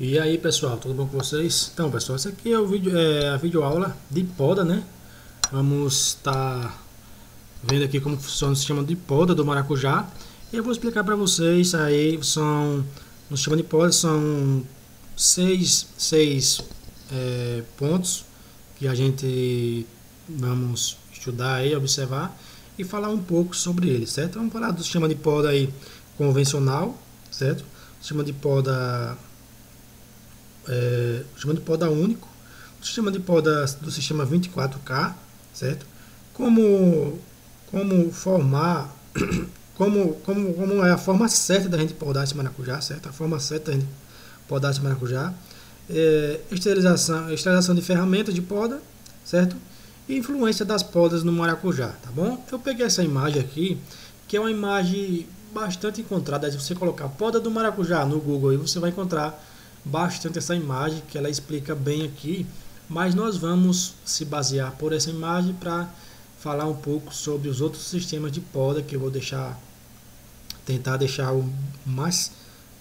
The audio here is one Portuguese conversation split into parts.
E aí pessoal, tudo bom com vocês? Então pessoal, esse aqui é o vídeo, a videoaula de poda, né? Vamos estar vendo aqui como funciona o sistema de poda do maracujá. E eu vou explicar para vocês aí, no sistema de poda são seis pontos que a gente vamos estudar aí, observar e falar um pouco sobre eles, certo? Vamos falar do sistema de poda aí convencional, certo? Sistema de poda sistema de poda único, o sistema de poda do sistema 24K, certo? Como, como formar, como é a forma certa da gente podar esse maracujá, certo? A forma certa da gente podar esse maracujá, esterilização de ferramentas de poda, certo? E influência das podas no maracujá, tá bom? Eu peguei essa imagem aqui, que é uma imagem bastante encontrada. Se você colocar poda do maracujá no Google, aí você vai encontrar bastante essa imagem, que ela explica bem aqui, mas nós vamos se basear por essa imagem para falar um pouco sobre os outros sistemas de poda, que eu vou tentar deixar o mais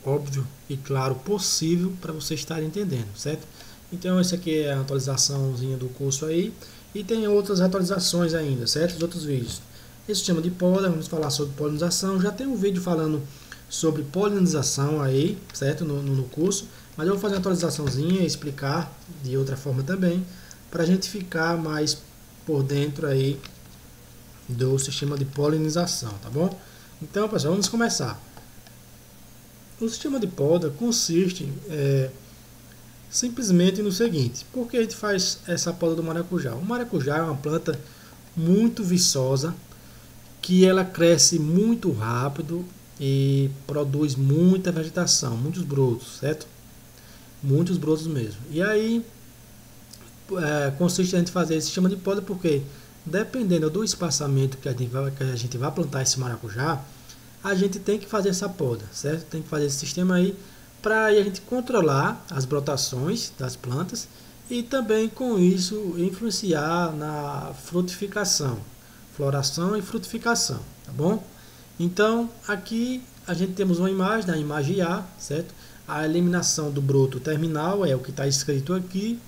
óbvio e claro possível para vocês estarem entendendo, certo? Então esse aqui é a atualizaçãozinha do curso aí, e tem outras atualizações ainda, certo? Os outros vídeos. Esse sistema de poda, vamos falar sobre polinização, já tem um vídeo falando sobre polinização aí, certo? No curso, mas eu vou fazer uma atualizaçãozinha e explicar de outra forma também, para a gente ficar mais por dentro aí do sistema de polinização, tá bom? Então, pessoal, vamos começar. O sistema de poda consiste simplesmente no seguinte: por que a gente faz essa poda do maracujá? O maracujá é uma planta muito viçosa, que ela cresce muito rápido e produz muita vegetação, muitos brotos, certo? Muitos brotos mesmo. E aí consiste a gente fazer esse sistema de poda porque, dependendo do espaçamento que a gente vai plantar esse maracujá, a gente tem que fazer essa poda, certo? Tem que fazer esse sistema aí para a gente controlar as brotações das plantas e também com isso influenciar na frutificação, floração e frutificação, tá bom? Então aqui a gente temos uma imagem, da imagem A, certo? A eliminação do broto terminal é o que está escrito aqui,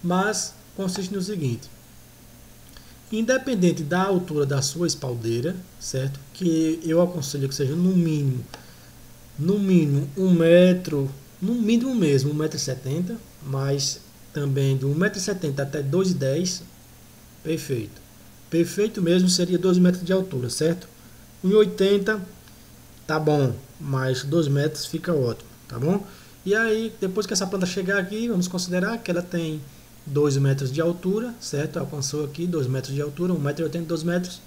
mas consiste no seguinte: independente da altura da sua espaldeira, certo? Que eu aconselho que seja no mínimo 1 metro, no mínimo mesmo 1,70 m, mas também de 1,70 m até 2,10 m, perfeito. Perfeito mesmo seria 2 metros de altura, certo? 1,80 m tá bom, mas 2 metros fica ótimo, tá bom? E aí, depois que essa planta chegar aqui, vamos considerar que ela tem 2 metros de altura, certo? Alcançou aqui 2 metros de altura, 1,80 m, 2 metros.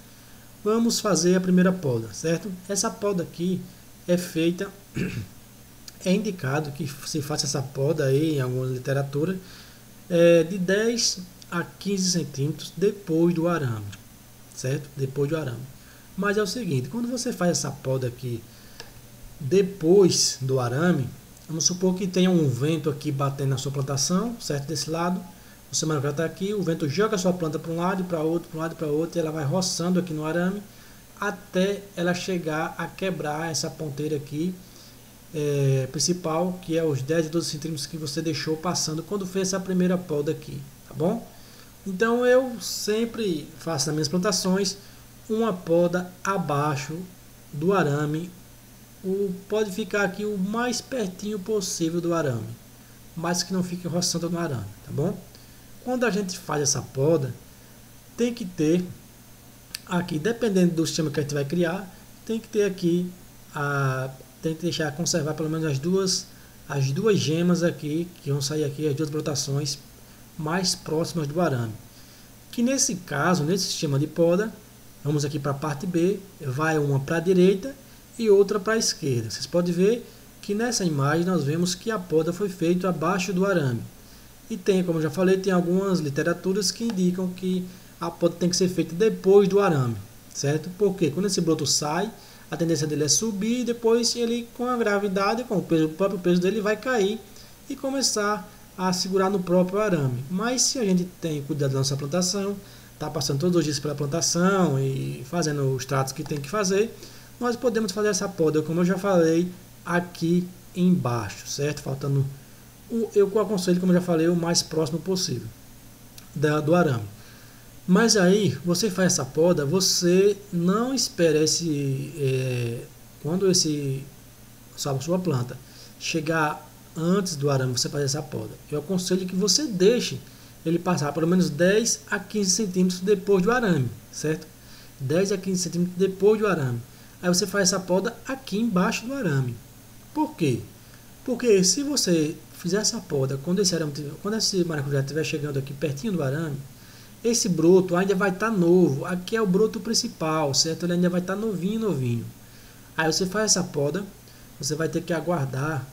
Vamos fazer a primeira poda, certo? Essa poda aqui é feita, é indicado que se faça essa poda aí em alguma literatura, de 10 a 15 centímetros depois do arame, certo? Depois do arame. Mas é o seguinte: quando você faz essa poda aqui depois do arame, vamos supor que tenha um vento aqui batendo na sua plantação, certo? Desse lado, o seu maracujá está aqui, o vento joga a sua planta para um lado e para outro, para um lado e para outro, e ela vai roçando aqui no arame até ela chegar a quebrar essa ponteira aqui principal, que é os 10 a 12 centímetros que você deixou passando quando fez essa primeira poda aqui, tá bom? Então eu sempre faço nas minhas plantações uma poda abaixo do arame. Pode ficar aqui o mais pertinho possível do arame, mas que não fique roçando no arame, tá bom? Quando a gente faz essa poda, tem que ter aqui, dependendo do sistema que a gente vai criar, tem que ter aqui tem que deixar conservar pelo menos as duas gemas aqui, que vão sair aqui, as duas brotações mais próximas do arame. Que nesse caso, nesse sistema de poda, vamos aqui para a parte B, vai uma para a direita e outra para a esquerda. Vocês podem ver que nessa imagem nós vemos que a poda foi feita abaixo do arame. E tem, como eu já falei, tem algumas literaturas que indicam que a poda tem que ser feita depois do arame, certo? Porque quando esse broto sai, a tendência dele é subir e depois ele, com a gravidade, com o próprio peso dele, vai cair e começar a segurar no próprio arame. Mas se a gente tem cuidado da nossa plantação, está passando todos os dias pela plantação e fazendo os tratos que tem que fazer, nós podemos fazer essa poda, como eu já falei, aqui embaixo, certo? Faltando eu aconselho, como eu já falei, o mais próximo possível do arame. Mas aí, você faz essa poda, você não espera quando sua planta chegar antes do arame, você fazer essa poda. Eu aconselho que você deixe ele passar pelo menos 10 a 15 centímetros depois do arame, certo? 10 a 15 centímetros depois do arame. Aí você faz essa poda aqui embaixo do arame. Por quê? Porque se você fizer essa poda quando esse maracujá estiver chegando aqui pertinho do arame, esse broto ainda vai estar novo. Aqui é o broto principal, certo? Ele ainda vai estar novinho, novinho. Aí você faz essa poda, você vai ter que aguardar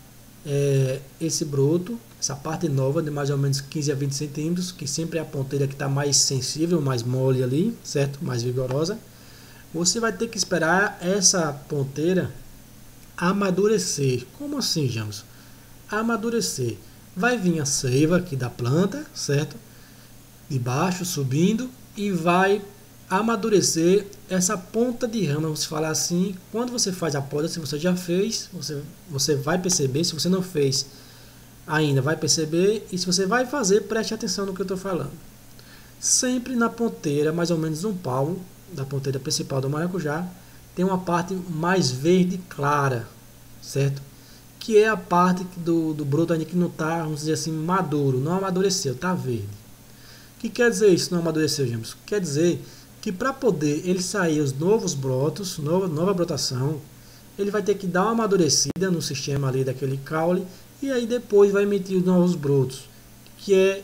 esse broto, essa parte nova de mais ou menos 15 a 20 centímetros, que sempre é a ponteira que está mais sensível, mais mole ali, certo? Mais vigorosa. Você vai ter que esperar essa ponteira amadurecer. Como assim, James? Amadurecer. Vai vir a seiva aqui da planta, certo? De baixo, subindo, e vai amadurecer essa ponta de rama, vamos falar assim. Quando você faz a poda, se você já fez, você vai perceber. Se você não fez ainda, vai perceber. E se você vai fazer, preste atenção no que eu estou falando. Sempre na ponteira, mais ou menos um palmo da ponteira principal do maracujá, tem uma parte mais verde clara, certo? Que é a parte do broto ainda que não está, vamos dizer assim, maduro, não amadureceu, está verde. O que quer dizer isso, não amadureceu, James? Quer dizer que para poder ele sair os novos brotos, nova brotação, ele vai ter que dar uma amadurecida no sistema ali daquele caule, e aí depois vai emitir os novos brotos, que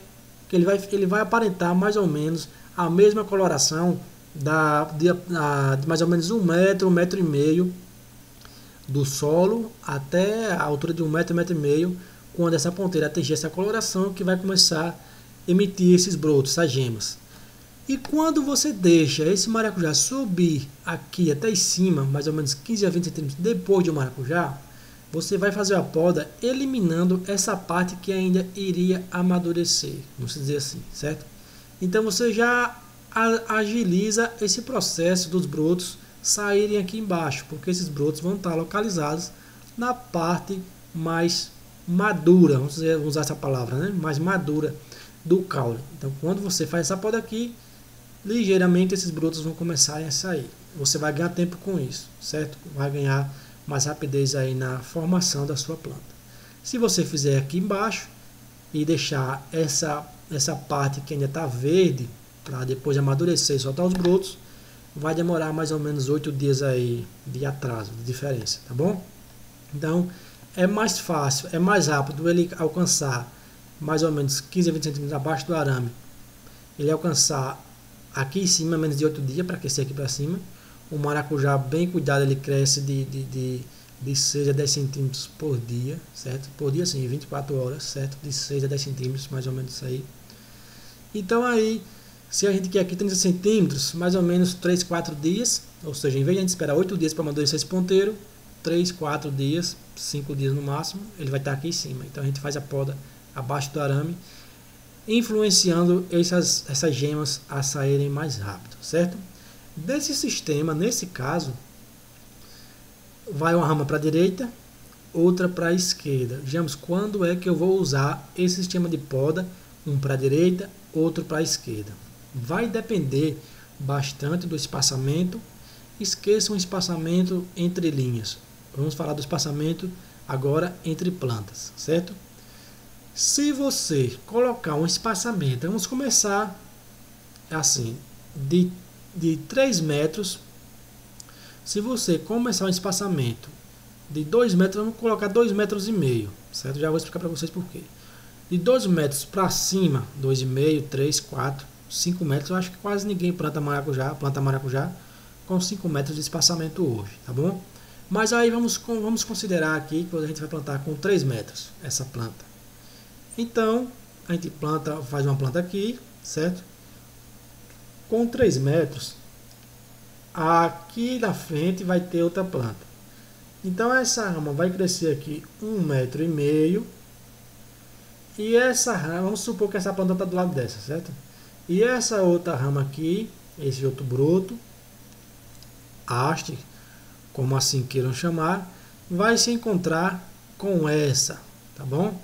ele vai aparentar mais ou menos a mesma coloração de mais ou menos 1 metro e meio do solo até a altura de 1 metro e meio, quando essa ponteira atingir essa coloração, que vai começar a emitir esses brotos, essas gemas. E quando você deixa esse maracujá subir aqui até em cima, mais ou menos 15 a 20 centímetros depois do maracujá, você vai fazer a poda eliminando essa parte que ainda iria amadurecer, vamos dizer assim, certo? Então você já agiliza esse processo dos brotos saírem aqui embaixo, porque esses brotos vão estar localizados na parte mais madura, vamos usar essa palavra, né? Mais madura do caule. Então quando você faz essa poda aqui, ligeiramente esses brotos vão começar a sair. Você vai ganhar tempo com isso, certo? Vai ganhar mais rapidez aí na formação da sua planta. Se você fizer aqui embaixo e deixar essa parte que ainda está verde para depois amadurecer e soltar os brotos, vai demorar mais ou menos 8 dias aí de atraso, de diferença, tá bom? Então é mais fácil, é mais rápido ele alcançar mais ou menos 15 a 20 centímetros abaixo do arame, ele alcançar aqui em cima menos de 8 dias para aquecer aqui para cima. O maracujá bem cuidado, ele cresce de 6 a 10 centímetros por dia, certo? Por dia sim, 24 horas, certo? De 6 a 10 centímetros, mais ou menos isso aí. Então aí, se a gente quer aqui 30 centímetros, mais ou menos 3, 4 dias, ou seja, em vez de a gente esperar 8 dias para amadurecer esse ponteiro, 3, 4 dias, 5 dias no máximo, ele vai estar aqui em cima. Então a gente faz a poda abaixo do arame, influenciando essas gemas a saírem mais rápido, certo? Desse sistema, nesse caso, vai uma rama para a direita, outra para a esquerda. Vejamos quando é que eu vou usar esse sistema de poda, um para a direita, outro para a esquerda. Vai depender bastante do espaçamento. Esqueçam o espaçamento entre linhas. Vamos falar do espaçamento agora entre plantas, certo? Se você colocar um espaçamento, vamos começar assim, de 3 metros. Se você começar um espaçamento de 2 metros, vamos colocar 2,5 metros, certo? Já vou explicar para vocês por quê. De 2 metros para cima, 2,5, 3, 4, 5 metros, eu acho que quase ninguém planta maracujá com 5 metros de espaçamento hoje, tá bom? Mas aí vamos considerar aqui que a gente vai plantar com 3 metros essa planta. Então, a gente faz uma planta aqui, certo? Com 3 metros, aqui na frente vai ter outra planta. Então essa rama vai crescer aqui 1,5 metro. E essa rama, vamos supor que essa planta está do lado dessa, certo? E essa outra rama aqui, esse outro broto, haste, como assim queiram chamar, vai se encontrar com essa, tá bom?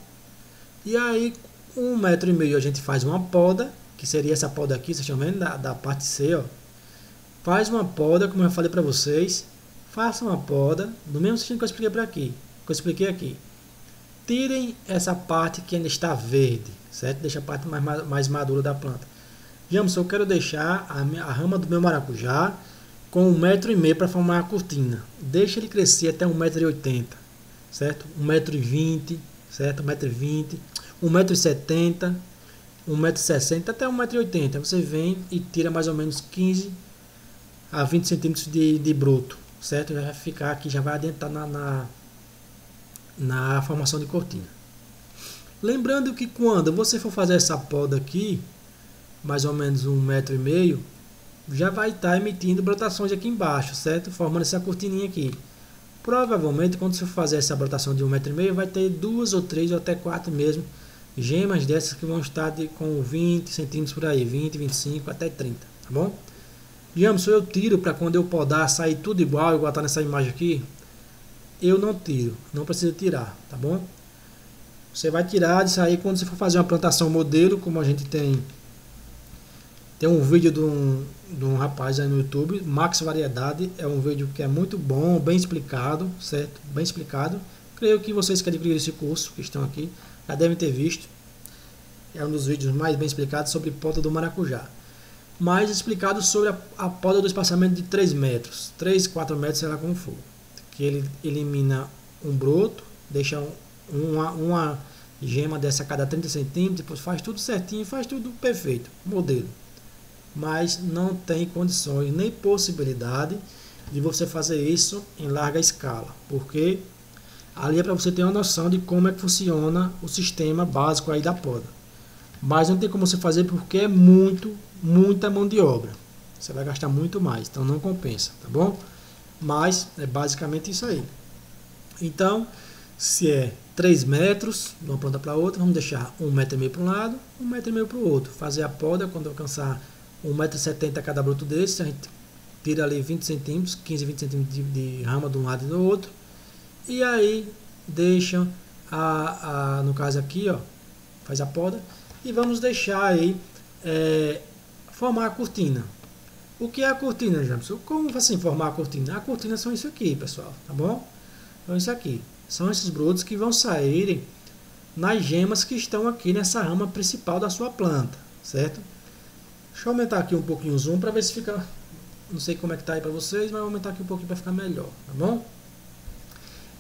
E aí, 1,5 m a gente faz uma poda, que seria essa poda aqui, vocês estão vendo, da parte C, ó. Faz uma poda, como eu falei para vocês, faça uma poda, do mesmo sentido que eu expliquei aqui. Tirem essa parte que ainda está verde, certo? Deixa a parte mais madura da planta. Jamerson, eu quero deixar a rama do meu maracujá com 1,5 m para formar a cortina. Deixa ele crescer até 1,80 m, certo? 1,20 m, certo? 1,20 m, 1,70 m, 1,60 m até 1,80 m. Você vem e tira mais ou menos 15 a 20 centímetros de broto, certo? Já vai ficar aqui, já vai adentrar na formação de cortina. Lembrando que quando você for fazer essa poda aqui, mais ou menos 1,5 m, já vai estar emitindo brotações aqui embaixo, certo? Formando essa cortininha aqui. Provavelmente, quando você for fazer essa brotação de 1,5 m, vai ter 2 ou 3 ou até 4 mesmo gemas dessas que vão estar com 20 centímetros por aí, 20, 25 até 30, tá bom? Jamerson, eu tiro para quando eu podar sair tudo igual tá nessa imagem aqui? Eu não tiro, não precisa tirar, tá bom? Você vai tirar disso aí quando você for fazer uma plantação modelo, como a gente tem um vídeo de um rapaz aí no YouTube, Max Variedade, é um vídeo que é muito bom, bem explicado, certo? Bem explicado. Creio que vocês que adquiriram esse curso, que estão aqui, já devem ter visto. É um dos vídeos mais bem explicados sobre poda do maracujá. Mais explicado sobre a poda do espaçamento de 3 metros, 3, 4 metros, sei lá como for. Que ele elimina um broto, deixa uma gema dessa a cada 30 centímetros, depois faz tudo certinho, faz tudo perfeito, modelo. Mas não tem condições nem possibilidade de você fazer isso em larga escala, porque ali é para você ter uma noção de como é que funciona o sistema básico aí da poda. Mas não tem como você fazer porque é muita mão de obra. Você vai gastar muito mais, então não compensa, tá bom? Mas é basicamente isso aí. Então, se é 3 metros de uma planta para outra, vamos deixar 1,5 m para um lado, 1,5 m para o outro. Fazer a poda quando alcançar 1,70 m cada broto desse, a gente tira ali 20 centímetros, 15, 20 centímetros de rama de um lado e do outro. E aí deixa no caso aqui, ó, faz a poda e vamos deixar aí formar a cortina. O que é a cortina, Jamerson? Como assim formar a cortina? A cortina são isso aqui, pessoal, tá bom? Então isso aqui, são esses brotos que vão saírem nas gemas que estão aqui nessa rama principal da sua planta, certo? Deixa eu aumentar aqui um pouquinho o zoom para ver se fica, não sei como é que tá aí para vocês, mas vou aumentar aqui um pouquinho para ficar melhor, tá bom?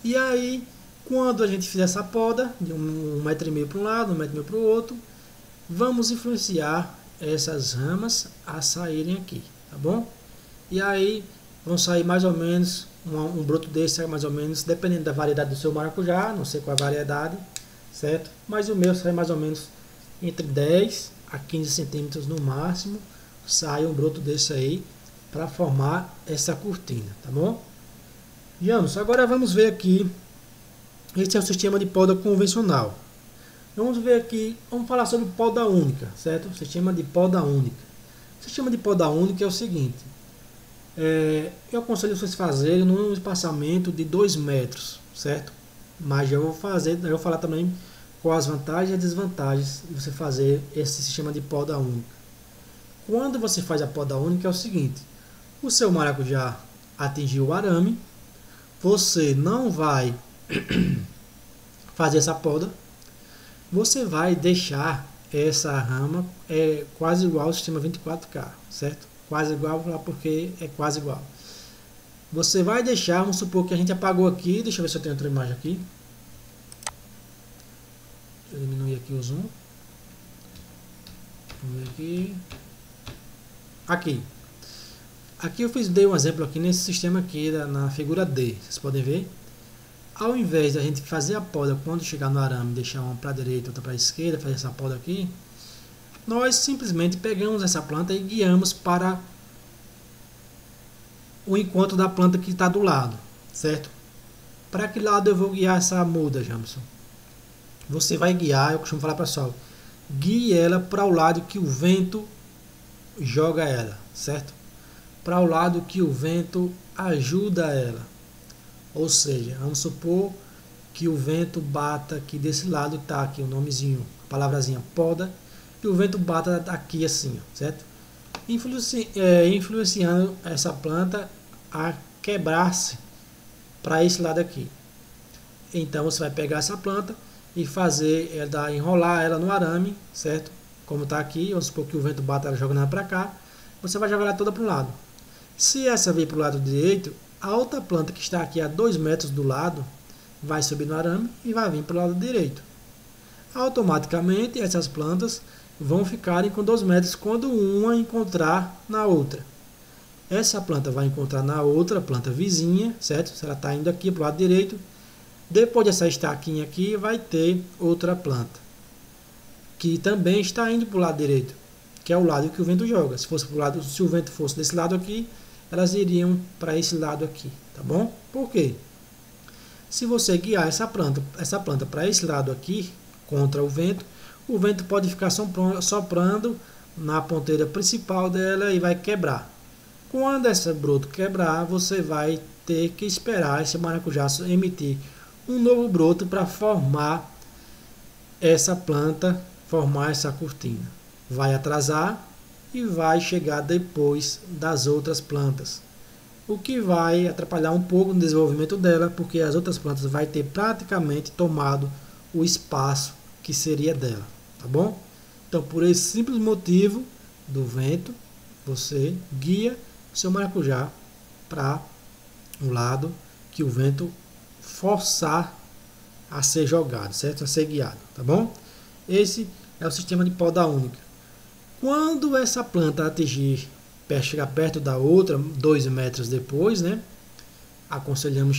E aí, quando a gente fizer essa poda, de 1,5 m para um lado, 1,5 m para o outro, vamos influenciar essas ramas a saírem aqui, tá bom? E aí, vão sair mais ou menos, um broto desse sai mais ou menos, dependendo da variedade do seu maracujá, não sei qual a variedade, certo? Mas o meu sai mais ou menos entre 10 a 15 centímetros no máximo, sai um broto desse aí, para formar essa cortina, tá bom? Jamerson, agora vamos ver aqui, esse é o sistema de poda convencional. Vamos ver aqui, vamos falar sobre poda única, certo? Sistema de poda única. O sistema de poda única é o seguinte, eu aconselho vocês fazerem num espaçamento de 2 metros, certo? Mas eu vou falar também com as vantagens e desvantagens de você fazer esse sistema de poda única. Quando você faz a poda única é o seguinte, o seu maracujá atingiu o arame, você não vai fazer essa poda, você vai deixar essa rama quase igual ao sistema 24K, certo? Quase igual porque é quase igual. Você vai deixar, vamos supor que a gente apagou aqui, deixa eu ver se eu tenho outra imagem aqui. Deixa eu diminuir aqui o zoom. Vamos ver aqui. Aqui eu dei um exemplo aqui nesse sistema aqui, na figura D, vocês podem ver. Ao invés da gente fazer a poda quando chegar no arame, deixar uma para a direita e outra para a esquerda, fazer essa poda aqui, nós simplesmente pegamos essa planta e guiamos para o encontro da planta que está do lado, certo? Para que lado eu vou guiar essa muda, Jamerson? Você vai guiar, eu costumo falar para o pessoal, guie ela para o lado que o vento joga ela, certo? Para o lado que o vento ajuda ela. Ou seja, vamos supor que o vento bata aqui desse lado, tá aqui o nomezinho, a palavrazinha poda, e o vento bata aqui assim, certo? Influenciando essa planta a quebrar-se para esse lado aqui. Então você vai pegar essa planta e fazer ela, enrolar ela no arame, certo? Como está aqui, vamos supor que o vento bata ela jogando ela para cá, você vai jogar ela toda para um lado. Se essa vir para o lado direito, a outra planta que está aqui a 2 metros do lado vai subir no arame e vai vir para o lado direito. Automaticamente essas plantas vão ficarem com 2 metros quando uma encontrar na outra. Essa planta vai encontrar na outra planta vizinha, certo? Se ela está indo aqui para o lado direito, depois dessa estaquinha aqui vai ter outra planta que também está indo para o lado direito, que é o lado que o vento joga. Se fosse pro lado, se o vento fosse desse lado aqui, elas iriam para esse lado aqui, tá bom? Por quê? Se você guiar essa planta para esse lado aqui, contra o vento pode ficar soprando na ponteira principal dela e vai quebrar. Quando esse broto quebrar, você vai ter que esperar esse maracujá emitir um novo broto para formar essa planta, formar essa cortina. Vai atrasar e vai chegar depois das outras plantas, o que vai atrapalhar um pouco no desenvolvimento dela, porque as outras plantas vai ter praticamente tomado o espaço que seria dela, tá bom? Então, por esse simples motivo do vento, você guia o seu maracujá para um lado que o vento forçar a ser jogado, certo? A ser guiado, tá bom? Esse é o sistema de poda única. Quando essa planta chegar perto da outra, 2 metros depois, né? Aconselhamos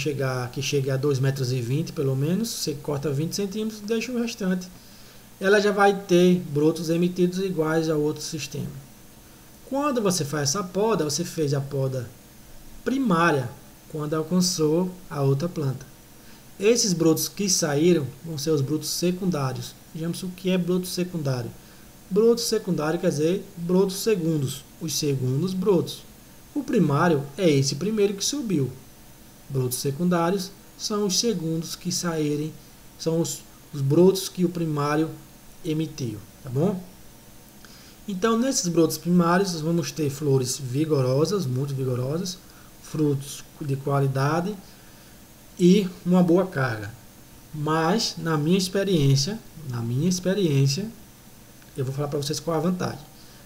que chegue a 2,20 metros pelo menos. Você corta 20 centímetros, deixa o restante. Ela já vai ter brotos emitidos iguais ao outro sistema. Quando você faz essa poda, você fez a poda primária quando alcançou a outra planta. Esses brotos que saíram vão ser os brotos secundários. Vejamos o que é broto secundário. Broto secundário quer dizer brotos segundos, os segundos brotos. O primário é esse primeiro que subiu. Brotos secundários são os segundos que saírem, são os brotos que o primário emitiu, tá bom? Então, nesses brotos primários, nós vamos ter flores vigorosas, muito vigorosas, frutos de qualidade e uma boa carga. Mas, na minha experiência, eu vou falar para vocês qual é a vantagem.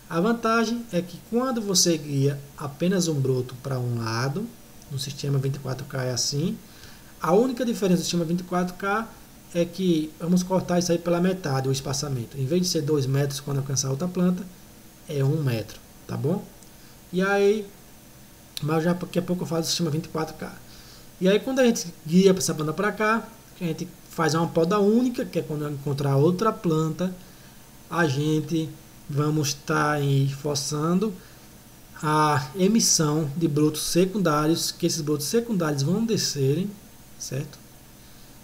A vantagem é que quando você guia apenas um broto para um lado, no sistema 24K é assim, a única diferença do sistema 24K é que vamos cortar isso aí pela metade, o espaçamento. Em vez de ser 2 metros quando alcançar outra planta, é 1 metro, tá bom? E aí, mas já daqui a pouco eu falo do sistema 24K. E aí quando a gente guia essa planta para cá, a gente faz uma poda única, que é quando encontrar outra planta, a gente vamos estar forçando a emissão de brotos secundários, que esses brotos secundários vão descerem, certo?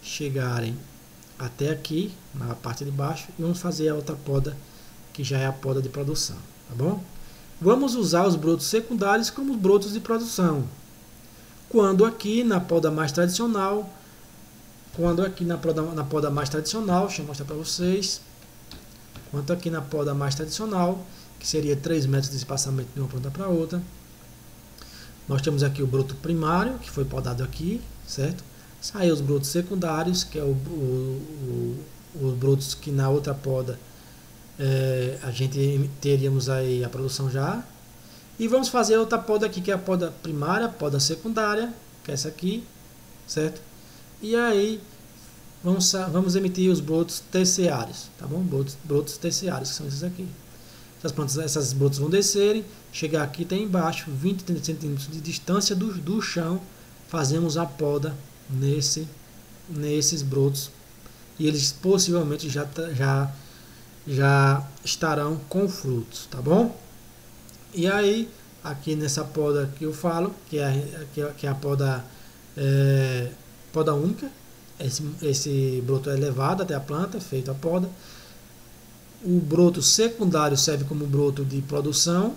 Chegarem até aqui, na parte de baixo, e vamos fazer a outra poda, que já é a poda de produção, tá bom? Vamos usar os brotos secundários como brotos de produção. Quando aqui na poda mais tradicional, deixa eu mostrar para vocês, quanto aqui na poda mais tradicional, que seria 3 metros de espaçamento de uma planta para outra, nós temos aqui o broto primário, que foi podado aqui, certo? Saiu os brotos secundários, que é os brotos que na outra poda a gente teríamos aí a produção já. E vamos fazer outra poda aqui, que é a poda primária, poda secundária, que é essa aqui, certo? E aí vamos emitir os brotos terciários, tá bom? Brotos terciários, que são esses aqui. Essas brotos vão descerem, chegar aqui até embaixo, 20, 30 centímetros de distância do chão, fazemos a poda nesses brotos, e eles possivelmente já estarão com frutos, tá bom? E aí, aqui nessa poda que eu falo, que é a poda única, esse broto é levado até a planta, feito a poda. O broto secundário serve como broto de produção.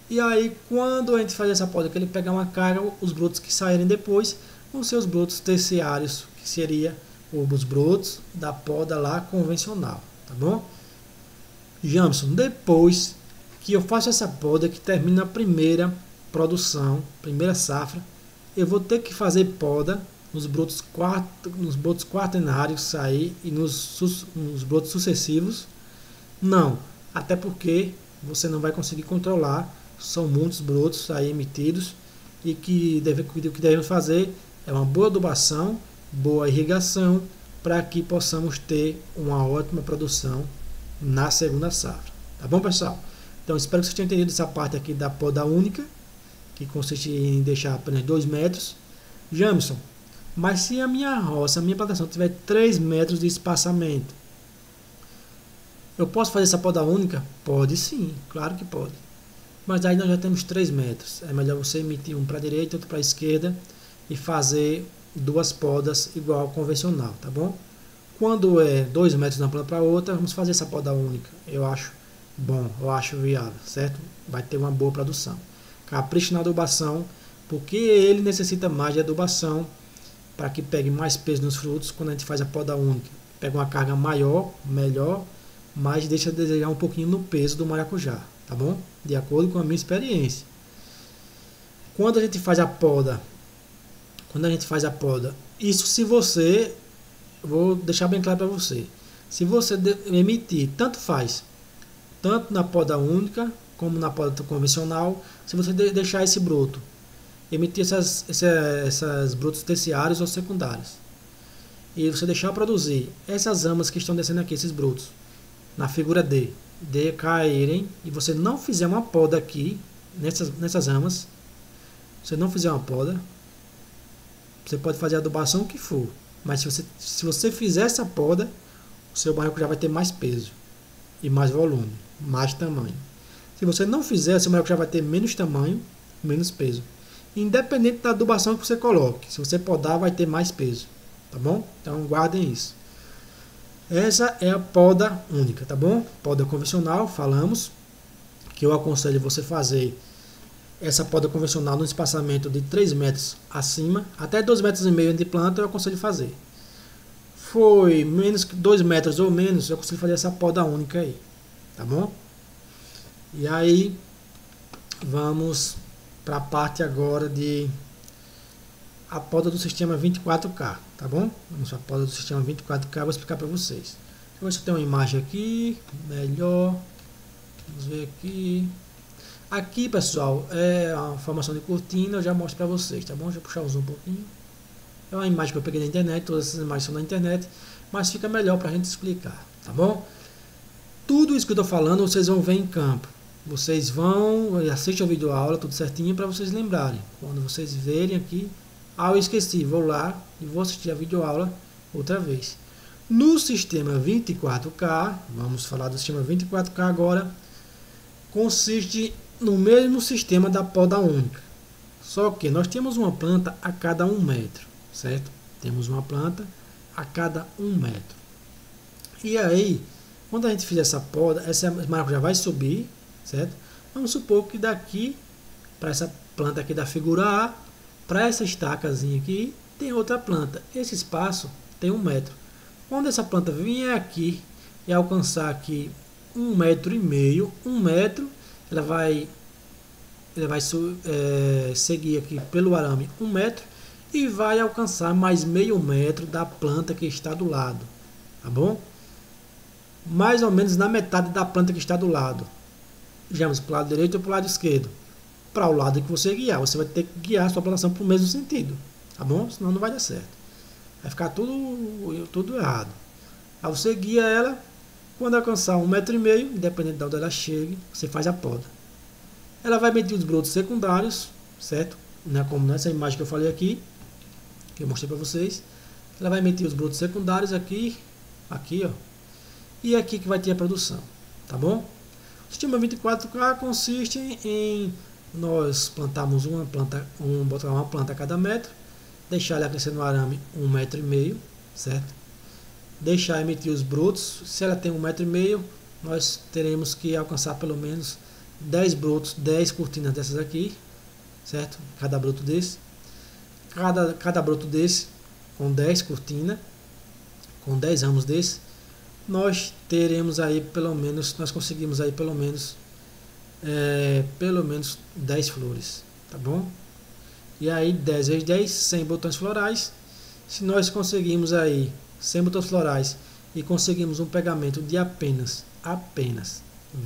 E aí, quando a gente faz essa poda, que ele pegar uma carga, os brotos que saírem depois vão ser os brotos terciários, que seria os brotos da poda lá convencional, tá bom? Jamson, depois que eu faço essa poda, que termina a primeira produção, primeira safra, eu vou ter que fazer poda nos brotos quaternários aí e nos brotos sucessivos? Não, até porque você não vai conseguir controlar, são muitos brotos aí emitidos, e o que devemos fazer é uma boa adubação, boa irrigação, para que possamos ter uma ótima produção na segunda safra. Tá bom, pessoal? Então, espero que vocês tenham entendido essa parte aqui da poda única, que consiste em deixar apenas 2 metros. Jamison, mas se a minha roça, a minha plantação tiver 3 metros de espaçamento, eu posso fazer essa poda única? Pode sim, claro que pode. Mas aí nós já temos 3 metros. É melhor você emitir um para a direita e outro para a esquerda e fazer 2 podas igual ao convencional, tá bom? Quando é 2 metros de uma planta para outra, vamos fazer essa poda única. Eu acho bom, eu acho viável, certo? Vai ter uma boa produção. Capriche na adubação, porque ele necessita mais de adubação para que pegue mais peso nos frutos quando a gente faz a poda única. Pega uma carga maior, melhor, mas deixa a desejar um pouquinho no peso do maracujá, tá bom? De acordo com a minha experiência. Quando a gente faz a poda, isso se você, vou deixar bem claro para você, se você emitir, tanto faz, tanto na poda única como na poda convencional, se você deixar esse broto, emitir essas brotos terciários ou secundários, e você deixar produzir essas amas que estão descendo aqui, esses brotos, na figura D caírem, e você não fizer uma poda aqui, nessas amas, você não fizer uma poda, você pode fazer a adubação o que for, mas se você fizer essa poda, o seu maracujá vai ter mais peso e mais volume, mais tamanho. Se você não fizer, seu maracujá vai ter menos tamanho, menos peso. Independente da adubação que você coloque, se você podar, vai ter mais peso, tá bom? Então guardem isso. Essa é a poda única, tá bom? Poda convencional, falamos que eu aconselho você fazer essa poda convencional no espaçamento de 3 metros acima, até 2,5 metros de planta eu aconselho fazer. Foi menos que 2 metros ou menos, eu aconselho fazer essa poda única aí, tá bom? E aí, vamos para a parte agora de a poda do sistema 24K, tá bom? Vamos para a poda do sistema 24K, vou explicar para vocês. Deixa eu ver se eu tenho uma imagem aqui, melhor. Vamos ver aqui. Aqui, pessoal, é a formação de cortina, eu já mostro para vocês, tá bom? Deixa eu puxar o zoom um pouquinho. É uma imagem que eu peguei na internet, todas essas imagens são na internet, mas fica melhor para a gente explicar, tá bom? Tudo isso que eu estou falando, vocês vão ver em campo. Vocês vão, assistam a videoaula, tudo certinho, para vocês lembrarem. Quando vocês verem aqui, eu esqueci, vou lá e vou assistir a videoaula outra vez. No sistema 24K, vamos falar do sistema 24K agora, consiste no mesmo sistema da poda única. Só que nós temos uma planta a cada 1 metro, certo? Temos uma planta a cada 1 metro. E aí, quando a gente fizer essa poda, essa maracujá vai subir, certo? Vamos supor que daqui, para essa planta aqui da figura A, para essa estacazinha aqui, tem outra planta. Esse espaço tem 1 metro. Quando essa planta vier aqui e alcançar aqui 1,5 metro, 1 metro, ela vai seguir aqui pelo arame 1 metro e vai alcançar mais meio metro da planta que está do lado, tá bom? Mais ou menos na metade da planta que está do lado. Vamos para o lado direito ou para o lado esquerdo. Para o lado que você guiar, você vai ter que guiar a sua plantação para o mesmo sentido, tá bom? Senão não vai dar certo. Vai ficar tudo errado. Aí você guia ela, quando alcançar 1,5 metro, independente de onde ela chegue, você faz a poda. Ela vai meter os brotos secundários, certo? Né, como nessa imagem que eu falei aqui, que eu mostrei para vocês. Ela vai meter os brotos secundários aqui, ó. E aqui que vai ter a produção, tá bom? O sistema 24K consiste em nós plantarmos botar uma planta a cada metro, deixar ela crescer no arame 1,5 metro, certo? Deixar emitir os brotos. Se ela tem 1,5 metro, nós teremos que alcançar pelo menos 10 brotos, 10 cortinas dessas aqui, certo? Cada broto desse. Cada broto desse com 10 cortinas. com 10 ramos desse, nós teremos aí pelo menos, nós conseguimos aí pelo menos 10 flores, tá bom? E aí 10 vezes 10, 100 botões florais. Se nós conseguimos aí 100 botões florais e conseguimos um pegamento de apenas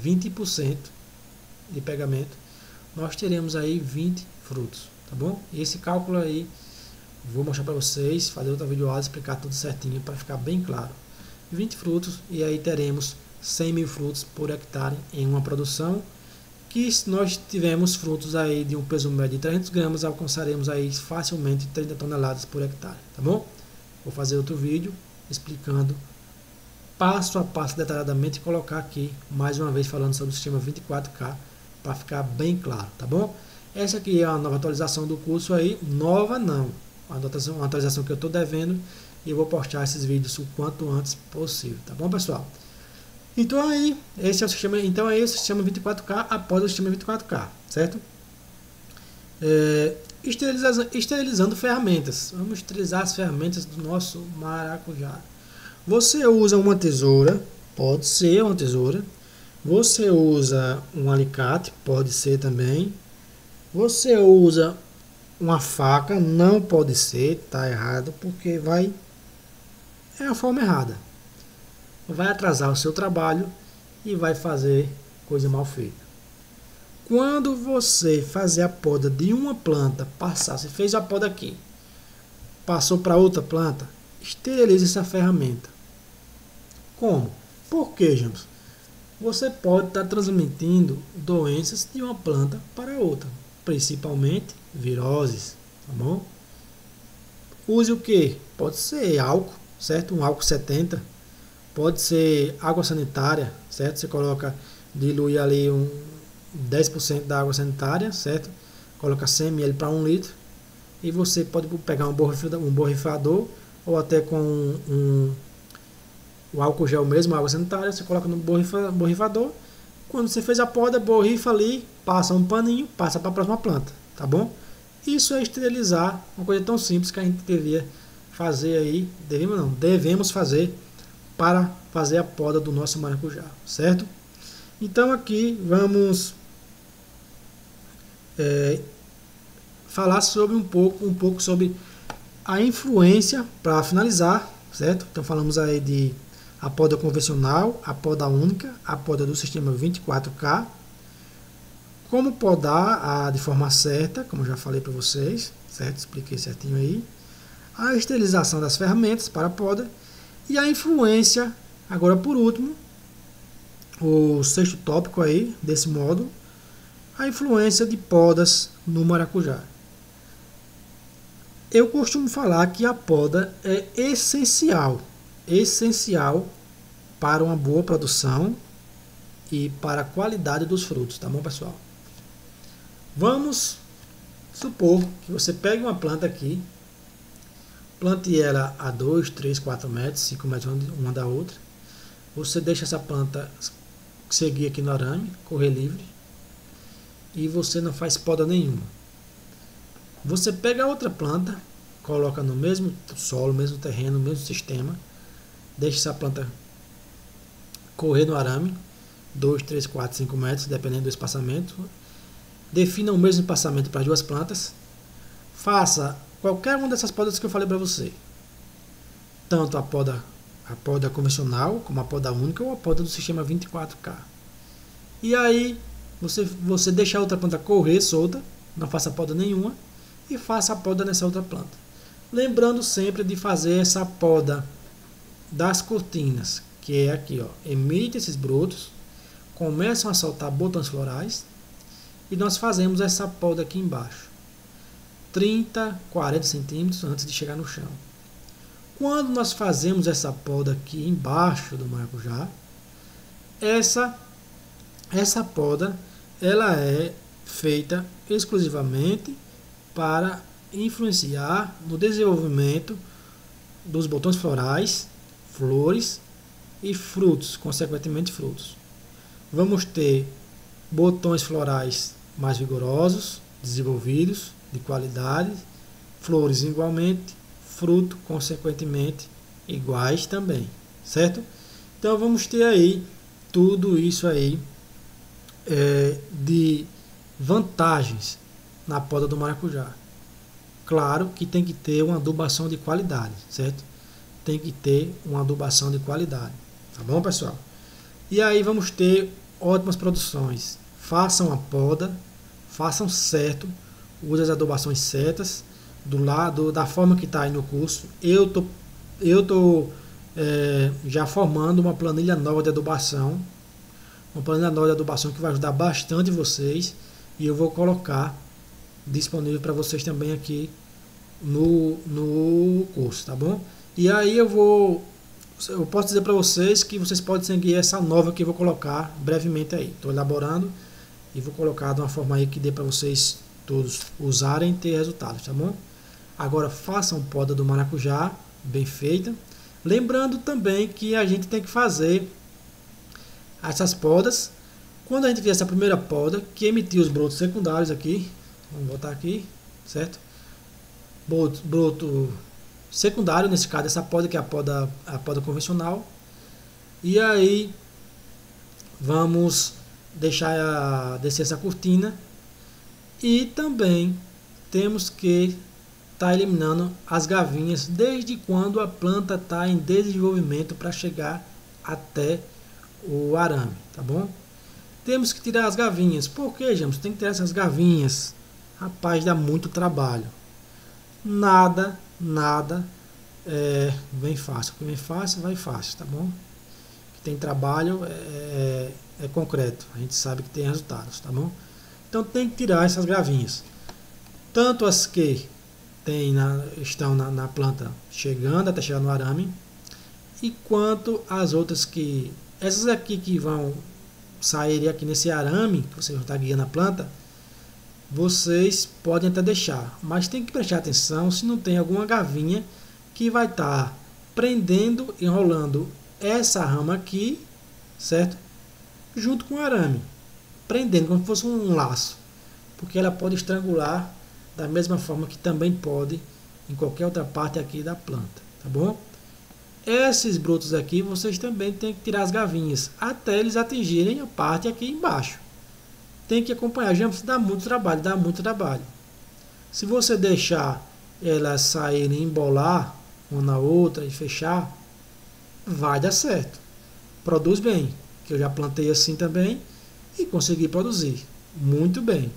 20% de pegamento, nós teremos aí 20 frutos, tá bom? Esse cálculo aí vou mostrar para vocês, fazer outra videoaula, explicar tudo certinho para ficar bem claro. 20 frutos, e aí teremos 100 mil frutos por hectare em uma produção, que se nós tivermos frutos aí de um peso médio de 300 gramas, alcançaremos aí facilmente 30 toneladas por hectare, tá bom? Vou fazer outro vídeo explicando passo a passo detalhadamente e colocar aqui mais uma vez falando sobre o sistema 24K para ficar bem claro, tá bom? Essa aqui é a nova atualização do curso aí, nova não, uma atualização que eu estou devendo, e eu vou postar esses vídeos o quanto antes possível, tá bom, pessoal? Então aí, esse é o sistema, então é esse o sistema 24K após o sistema 24K, certo? Esterilizando ferramentas. Vamos esterilizar as ferramentas do nosso maracujá. Você usa uma tesoura, pode ser uma tesoura. Você usa um alicate, pode ser também. Você usa uma faca, não pode ser, tá errado, porque é a forma errada. Vai atrasar o seu trabalho e vai fazer coisa mal feita. Quando você fazer a poda de uma planta, você fez a poda aqui, passou para outra planta, esterilize essa ferramenta. Como? Por quê, James? Você pode estar transmitindo doenças de uma planta para outra, principalmente viroses, tá bom? Use o que? Pode ser álcool, certo? Um álcool 70. Pode ser água sanitária, certo? Você dilui ali 10% da água sanitária, certo? Coloca 100 ml para 1 litro. E você pode pegar um borrifador ou até com o álcool gel mesmo, água sanitária, você coloca no borrifador. Quando você fez a poda, borrifa ali, passa um paninho, passa para a próxima planta, tá bom? Isso é esterilizar, uma coisa tão simples que a gente devia fazer aí, devemos fazer para fazer a poda do nosso maracujá, certo? Então aqui vamos falar sobre um pouco sobre a influência, para finalizar, certo? Então falamos aí de a poda convencional, a poda única, a poda do sistema 24K, como podar de forma certa, como já falei para vocês, certo? Expliquei certinho aí. A esterilização das ferramentas para a poda e a influência, agora por último, o sexto tópico aí desse módulo, a influência de podas no maracujá. Eu costumo falar que a poda é essencial para uma boa produção e para a qualidade dos frutos, tá bom, pessoal? Vamos supor que você pegue uma planta aqui, plante ela a 2, 3, 4 metros, 5 metros uma da outra. Você deixa essa planta seguir aqui no arame, correr livre, e você não faz poda nenhuma. Você pega a outra planta, coloca no mesmo solo, mesmo terreno, mesmo sistema, deixa essa planta correr no arame, 2, 3, 4, 5 metros, dependendo do espaçamento. Defina o mesmo espaçamento para as duas plantas. Faça qualquer uma dessas podas que eu falei para você. Tanto a poda convencional, como a poda única ou a poda do sistema 24K. E aí você deixa a outra planta correr solta, não faça poda nenhuma, e faça a poda nessa outra planta. Lembrando sempre de fazer essa poda das cortinas, que é aqui, ó, emite esses brotos, começam a soltar botões florais, e nós fazemos essa poda aqui embaixo, 30, 40 centímetros antes de chegar no chão. Quando nós fazemos essa poda aqui embaixo do maracujá, essa poda ela é feita exclusivamente para influenciar no desenvolvimento dos botões florais, flores e frutos, consequentemente frutos. Vamos ter botões florais mais vigorosos, desenvolvidos, de qualidade, flores igualmente, fruto consequentemente iguais também, certo? Então vamos ter aí tudo isso aí de vantagens na poda do maracujá. Claro que tem que ter uma adubação de qualidade, certo? Tem que ter uma adubação de qualidade, tá bom, pessoal? E aí vamos ter ótimas produções. Façam a poda, façam certo, usem as adubações certas, do lado da forma que está aí no curso. Eu tô já formando uma planilha nova de adubação, que vai ajudar bastante vocês, e eu vou colocar disponível para vocês também aqui no curso, tá bom? E aí eu posso dizer para vocês que vocês podem seguir essa nova que eu vou colocar brevemente aí. Estou elaborando e vou colocar de uma forma aí que dê para vocês todos usarem e ter resultados, tá bom? Agora façam poda do maracujá bem feita. Lembrando também que a gente tem que fazer essas podas quando a gente fizer essa primeira poda, que emitir os brotos secundários aqui. Vamos botar aqui, certo? Broto secundário, nesse caso, essa poda que é a poda convencional. E aí vamos deixar descer essa cortina. E também temos que estar eliminando as gavinhas desde quando a planta está em desenvolvimento para chegar até o arame, tá bom? Temos que tirar as gavinhas. Por que, gente? Tem que tirar essas gavinhas. Rapaz, dá muito trabalho. Nada vem fácil. O que vem fácil, vai fácil, tá bom? Que tem trabalho é concreto. A gente sabe que tem resultados, tá bom? Então tem que tirar essas gavinhas. Tanto as que estão na planta chegando até chegar no arame, e quanto as outras que... Essas aqui que vão sair aqui nesse arame, que você vai estar guiando a planta, vocês podem até deixar, mas tem que prestar atenção se não tem alguma gavinha que vai estar prendendo, enrolando essa rama aqui, certo? Junto com o arame, prendendo como se fosse um laço, porque ela pode estrangular da mesma forma que também pode em qualquer outra parte aqui da planta, tá bom? Esses brotos aqui vocês também tem que tirar as gavinhas até eles atingirem a parte aqui embaixo. Tem que acompanhar, já dá muito trabalho, Se você deixar elas saírem, embolar uma na outra e fechar, vai dar certo. Produz bem, que eu já plantei assim também e consegui produzir muito bem.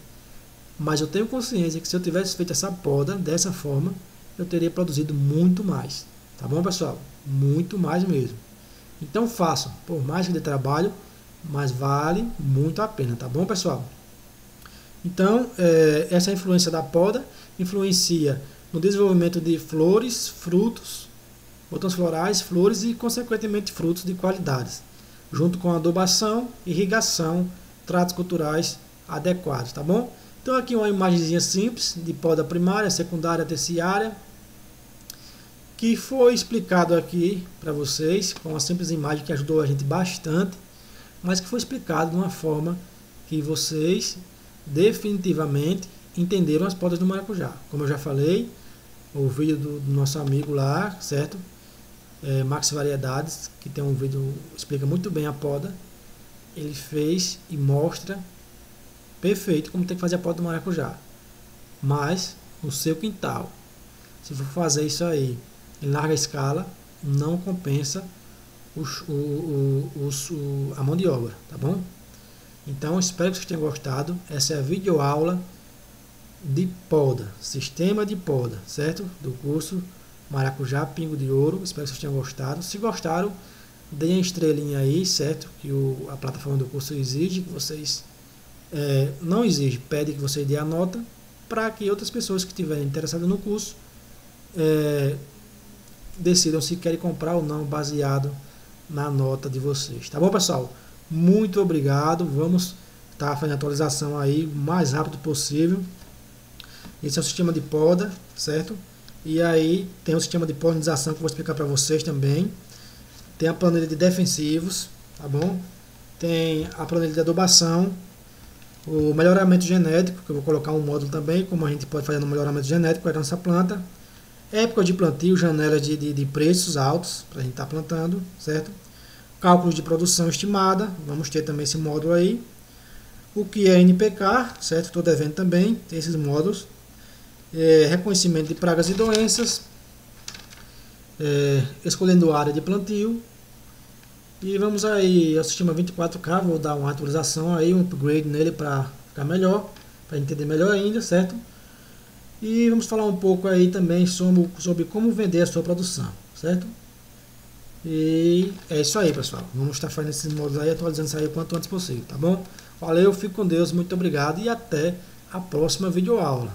Mas eu tenho consciência que se eu tivesse feito essa poda dessa forma, eu teria produzido muito mais. Tá bom, pessoal? Muito mais mesmo. Então façam, por mais que dê trabalho, mas vale muito a pena, tá bom, pessoal? Então, essa influência da poda influencia no desenvolvimento de flores, frutos, botões florais, flores e, consequentemente, frutos de qualidades, junto com adubação, irrigação, tratos culturais adequados, tá bom? Então, aqui uma imagenzinha simples de poda primária, secundária, terciária, que foi explicado aqui para vocês, com uma simples imagem que ajudou a gente bastante, mas que foi explicado de uma forma que vocês definitivamente entenderam as podas do maracujá. Como eu já falei, o vídeo do nosso amigo lá, certo? Max Variedades, que tem um vídeo que explica muito bem a poda, ele fez e mostra perfeito como tem que fazer a poda do maracujá, mas no seu quintal. Se for fazer isso aí em larga escala, não compensa a mão de obra, tá bom? Então espero que vocês tenham gostado. Essa é a videoaula de poda, sistema de poda, certo? Do curso Maracujá Pingo de Ouro. Espero que vocês tenham gostado. Se gostaram, deem a estrelinha aí, certo? Que a plataforma do curso exige que vocês, não exige, pede que você dê a nota, para que outras pessoas que estiverem interessadas no curso decidam se querem comprar ou não, baseado na nota de vocês. Tá bom, pessoal? Muito obrigado. Vamos estar fazendo a atualização aí o mais rápido possível. Esse é o sistema de poda, certo? E aí tem o sistema de polinização que eu vou explicar para vocês também. Tem a planilha de defensivos, tá bom? Tem a planilha de adubação, o melhoramento genético, que eu vou colocar um módulo também, como a gente pode fazer no melhoramento genético da nossa planta. Época de plantio, janela de preços altos para a gente estar plantando, certo? Cálculos de produção estimada, vamos ter também esse módulo aí. O que é NPK, certo? Estou devendo também, tem esses módulos. Reconhecimento de pragas e doenças, escolhendo a área de plantio. E vamos aí ao sistema 24K, vou dar uma atualização aí, um upgrade nele para ficar melhor, para entender melhor ainda, certo? E vamos falar um pouco aí também sobre como vender a sua produção, certo? E é isso aí, pessoal. Vamos estar fazendo esses modos aí, atualizando isso aí o quanto antes possível, tá bom? Valeu, fique com Deus, muito obrigado e até a próxima videoaula.